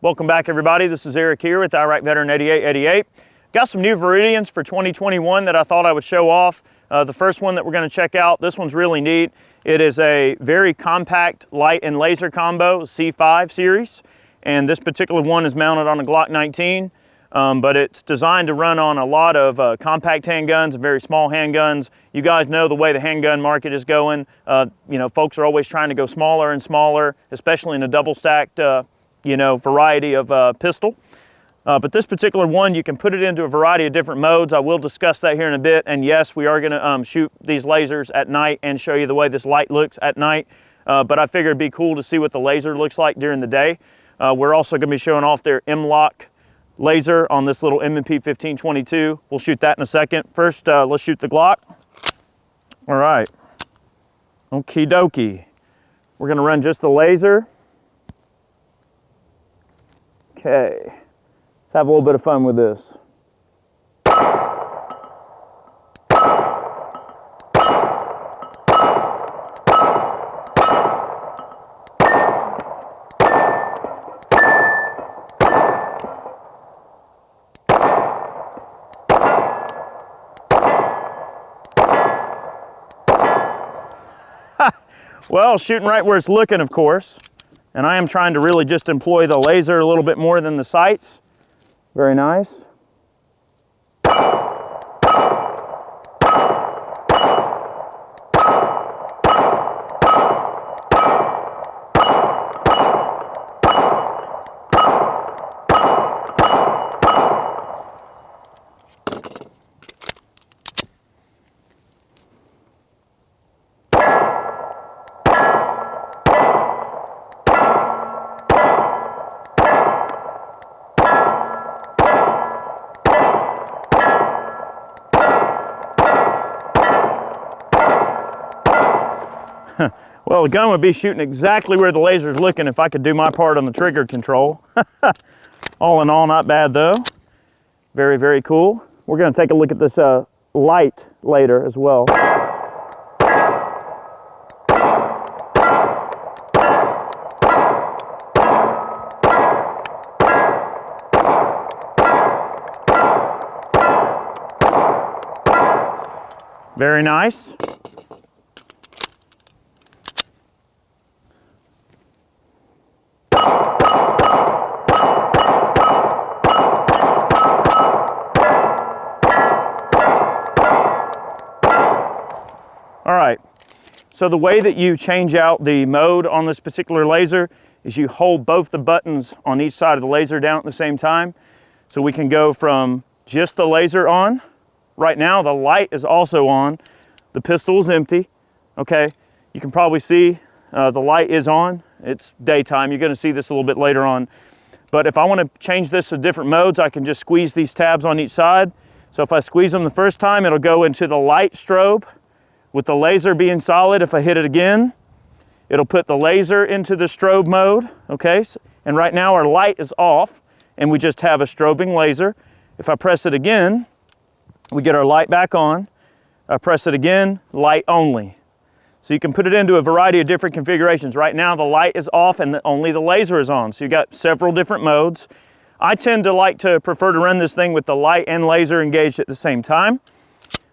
Welcome back, everybody. This is Eric here with Iraq Veteran 8888. Got some new Viridians for 2021 that I thought I would show off. The first one that we're going to check out, this one's really neat. It is a very compact light and laser combo, C5 series. And this particular one is mounted on a Glock 19, but it's designed to run on a lot of compact handguns and very small handguns. You guys know the way the handgun market is going. Folks are always trying to go smaller and smaller, especially in a double stacked variety of pistol. But this particular one, you can put it into a variety of different modes. I will discuss that here in a bit. And yes, we are going to shoot these lasers at night and show you the way this light looks at night. But I figured it'd be cool to see what the laser looks like during the day. We're also going to be showing off their MLok laser on this little M&P 1522. We'll shoot that in a second. First, let's shoot the Glock. All right. Okie dokie. We're going to run just the laser. Okay, let's have a little bit of fun with this. Well, shooting right where it's looking, of course. And I am trying to really just employ the laser a little bit more than the sights. Very nice. Well, the gun would be shooting exactly where the laser's looking if I could do my part on the trigger control. All in all, not bad though. Very, very cool. We're going to take a look at this light later as well. Very nice. All right, so the way that you change out the mode on this particular laser is you hold both the buttons on each side of the laser down at the same time. So we can go from just the laser on. Right now, the light is also on. The pistol is empty, okay? You can probably see the light is on. It's daytime. You're gonna see this a little bit later on. But if I wanna change this to different modes, I can just squeeze these tabs on each side. So if I squeeze them the first time, it'll go into the light strobe. With the laser being solid, if I hit it again, it'll put the laser into the strobe mode, okay? And right now our light is off and we just have a strobing laser. If I press it again, we get our light back on. I press it again, light only. So you can put it into a variety of different configurations. Right now the light is off and only the laser is on. So you got several different modes. I tend to prefer to run this thing with the light and laser engaged at the same time.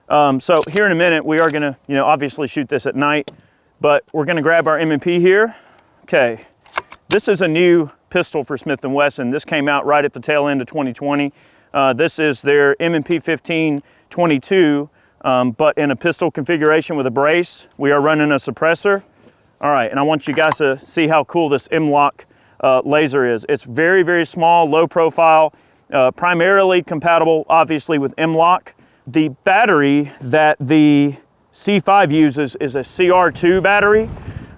So here in a minute, we are gonna, obviously shoot this at night, but we're gonna grab our M&P here. Okay, this is a new pistol for Smith & Wesson. This came out right at the tail end of 2020. This is their M&P 1522, but in a pistol configuration with a brace. We are running a suppressor. All right, and I want you guys to see how cool this MLok laser is. It's very, very small, low profile, primarily compatible, obviously, with MLok. The battery that the C5 uses is a CR2 battery.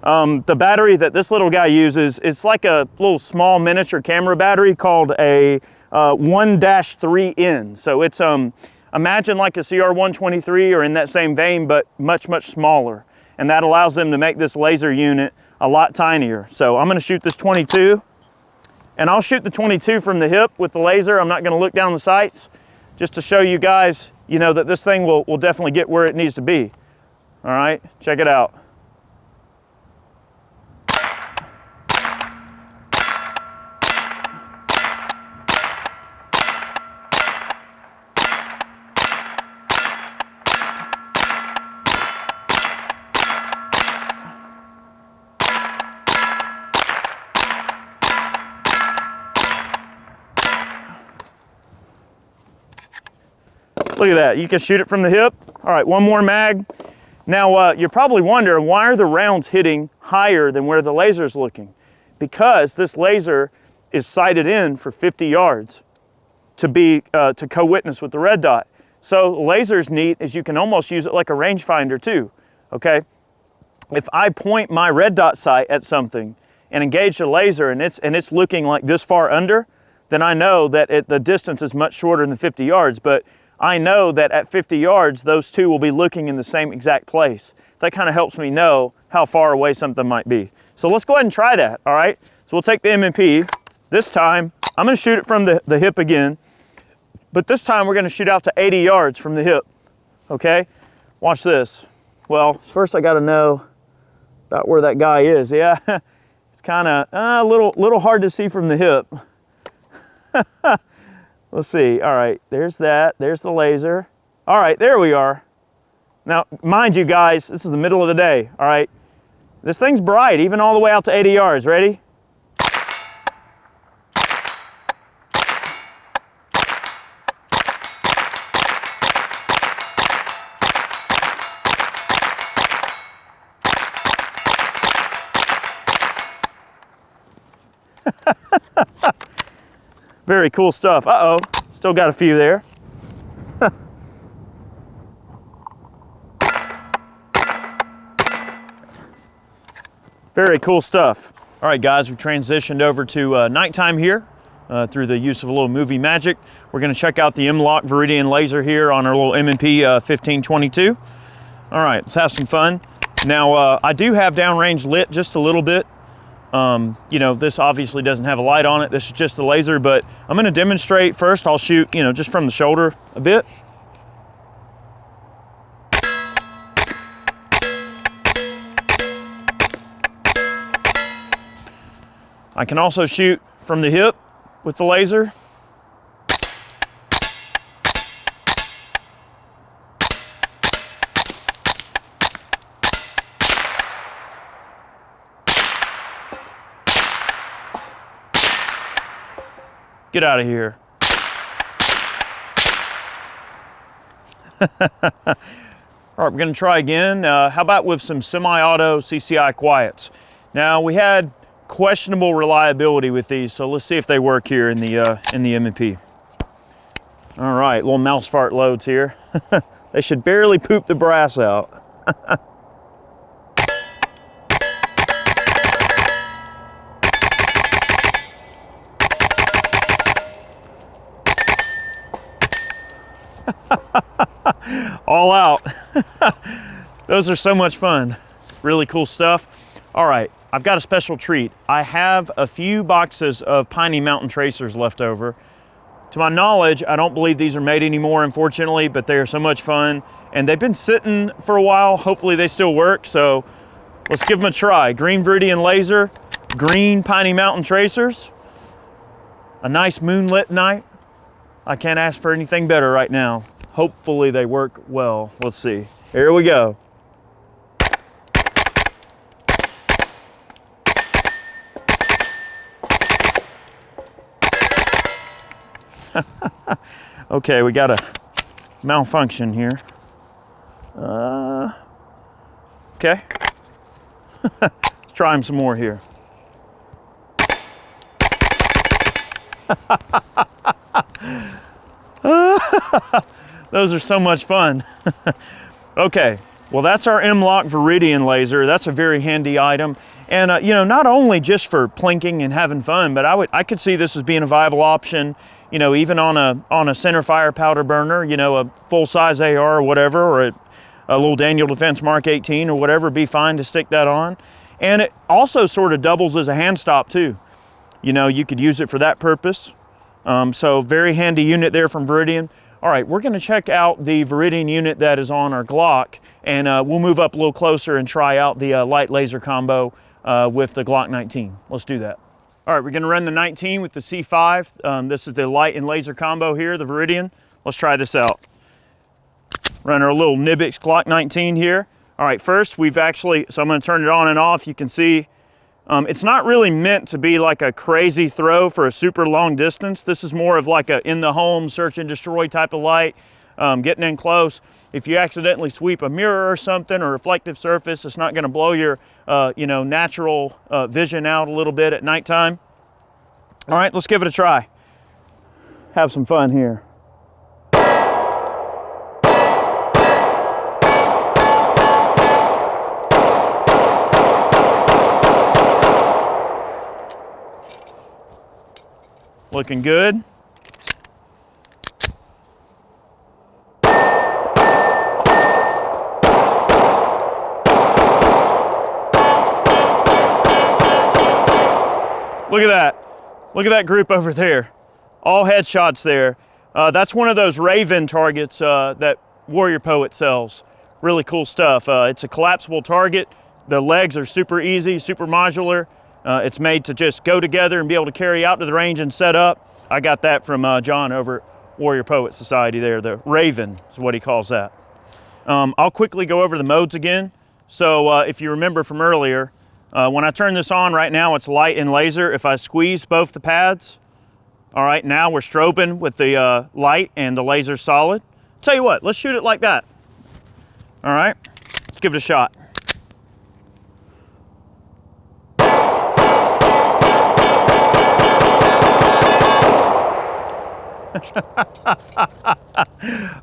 The battery that this little guy uses, it's like a little small miniature camera battery called a 1-3N. So it's imagine like a CR123 or in that same vein, but much, much smaller. And that allows them to make this laser unit a lot tinier. So I'm gonna shoot this 22, and I'll shoot the 22 from the hip with the laser. I'm not gonna look down the sights, just to show you guys, that this thing will definitely get where it needs to be. All right, check it out. Look at that, you can shoot it from the hip. All right, one more mag. Now, you're probably wondering, why are the rounds hitting higher than where the laser's looking? Because this laser is sighted in for 50 yards to be to co-witness with the red dot. So the laser's neat is you can almost use it like a rangefinder too, okay? If I point my red dot sight at something and engage the laser and it's looking like this far under, then I know that the distance is much shorter than 50 yards, but I know that at 50 yards, those two will be looking in the same exact place. That kind of helps me know how far away something might be. So let's go ahead and try that, all right? So we'll take the M&P. This time, I'm gonna shoot it from the hip again, but this time we're gonna shoot out to 80 yards from the hip, okay? Watch this. Well, first I gotta know about where that guy is. Yeah, it's kind of a little hard to see from the hip. Let's see, all right, there's that, there's the laser. All right, there we are. Now, mind you guys, this is the middle of the day, all right? This thing's bright, even all the way out to 80 yards, ready? Very cool stuff. Uh-oh, still got a few there. Very cool stuff. All right, guys, we transitioned over to nighttime here through the use of a little movie magic. We're gonna check out the MLok Viridian laser here on our little M&P 1522. All right, let's have some fun. Now, I do have downrange lit just a little bit. You know, this obviously doesn't have a light on it. This is just the laser, but I'm going to demonstrate. First, I'll shoot, you know, just from the shoulder a bit. I can also shoot from the hip with the laser. Get out of here. All right, we're gonna try again. How about with some semi-auto CCI quiets? Now, we had questionable reliability with these, so let's see if they work here in the M&P. All right, little mouse fart loads here. They should barely poop the brass out. All out. Those are so much fun. Really cool stuff. All right, I've got a special treat. I have a few boxes of Piney Mountain tracers left over. To my knowledge, I don't believe these are made anymore, unfortunately, but they are so much fun. And they've been sitting for a while. Hopefully they still work, so let's give them a try. Green Viridian laser, green Piney Mountain tracers. A nice moonlit night. I can't ask for anything better right now. Hopefully they work well. Let's see. Here we go. Okay, we got a malfunction here. Okay. Let's try them some more here. Those are so much fun. Okay, well, that's our MLok Viridian laser. That's a very handy item. And you know, not only just for plinking and having fun, but I could see this as being a viable option, you know, even on a center fire powder burner, you know, a full-size AR or whatever, or a little Daniel Defense Mark 18 or whatever, be fine to stick that on. And it also sort of doubles as a hand stop too. You know, you could use it for that purpose. So very handy unit there from Viridian. All right, we're gonna check out the Viridian unit that is on our Glock, and we'll move up a little closer and try out the light laser combo with the Glock 19. Let's do that. All right, we're gonna run the 19 with the C5. This is the light and laser combo here, the Viridian. Let's try this out. Run our little Nibix Glock 19 here. All right, first we've actually, so I'm gonna turn it on and off. You can see it's not really meant to be like a crazy throw for a super long distance. This is more of like a in the home search and destroy type of light. getting in close. If you accidentally sweep a mirror or something or reflective surface, it's not gonna blow your natural vision out a little bit at nighttime. All right, let's give it a try. Have some fun here. Looking good. Look at that. Look at that group over there. All headshots there. That's one of those Raven targets that Warrior Poet sells. Really cool stuff. It's a collapsible target. The legs are super easy, super modular. It's made to just go together and be able to carry out to the range and set up. I got that from John over at Warrior Poet Society there. The Raven is what he calls that. I'll quickly go over the modes again. So if you remember from earlier, when I turn this on right now, it's light and laser. If I squeeze both the pads, all right, now we're strobing with the light and the laser solid. Tell you what, let's shoot it like that. All right, let's give it a shot.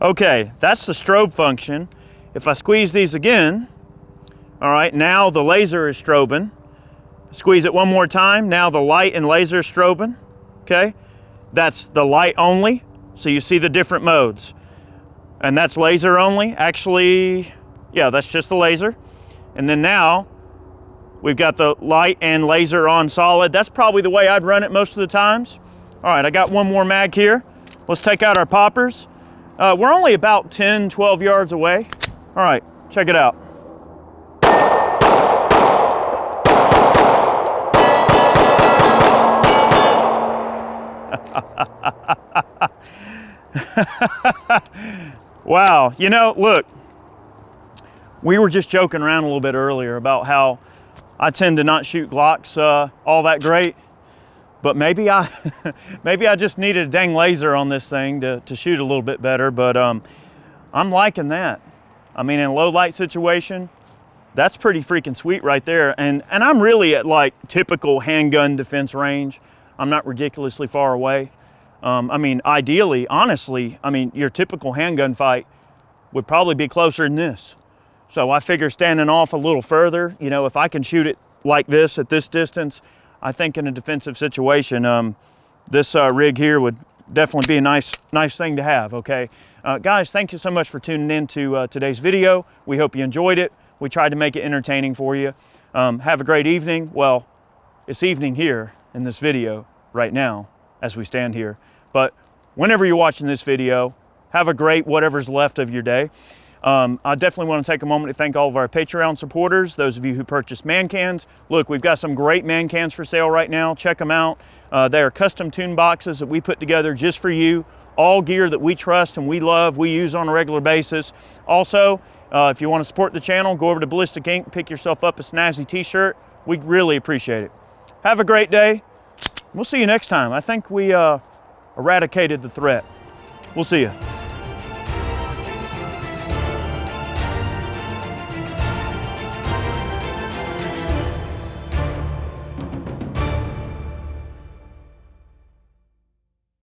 Okay, that's the strobe function. If I squeeze these again, all right, now the laser is strobing. Squeeze it one more time, now the light and laser is strobing, okay? That's the light only, so you see the different modes. And that's laser only. Actually, yeah, that's just the laser. And then now, we've got the light and laser on solid. That's probably the way I'd run it most of the times. All right, I got one more mag here. Let's take out our poppers. We're only about 10, 12 yards away. All right, check it out. Wow, you know, look, we were just joking around a little bit earlier about how I tend to not shoot Glocks all that great, but maybe I just needed a dang laser on this thing to shoot a little bit better, but I'm liking that. I mean, in a low light situation, that's pretty freaking sweet right there. And I'm really at like typical handgun defense range. I'm not ridiculously far away. I mean, ideally, honestly, I mean, your typical handgun fight would probably be closer than this. So I figure standing off a little further, you know, if I can shoot it like this at this distance, I think in a defensive situation, this rig here would definitely be a nice thing to have, okay? Guys, thank you so much for tuning in to today's video. We hope you enjoyed it. We tried to make it entertaining for you. Have a great evening. Well, it's evening here in this video right now as we stand here. But whenever you're watching this video, have a great whatever's left of your day. I definitely want to take a moment to thank all of our Patreon supporters, those of you who purchased man cans. Look, we've got some great man cans for sale right now. Check them out. They are custom tune boxes that we put together just for you. All gear that we trust and we love, we use on a regular basis. Also, if you want to support the channel, go over to Ballistic Ink, pick yourself up a snazzy t-shirt. We'd really appreciate it. Have a great day. We'll see you next time. I think we eradicated the threat. We'll see you.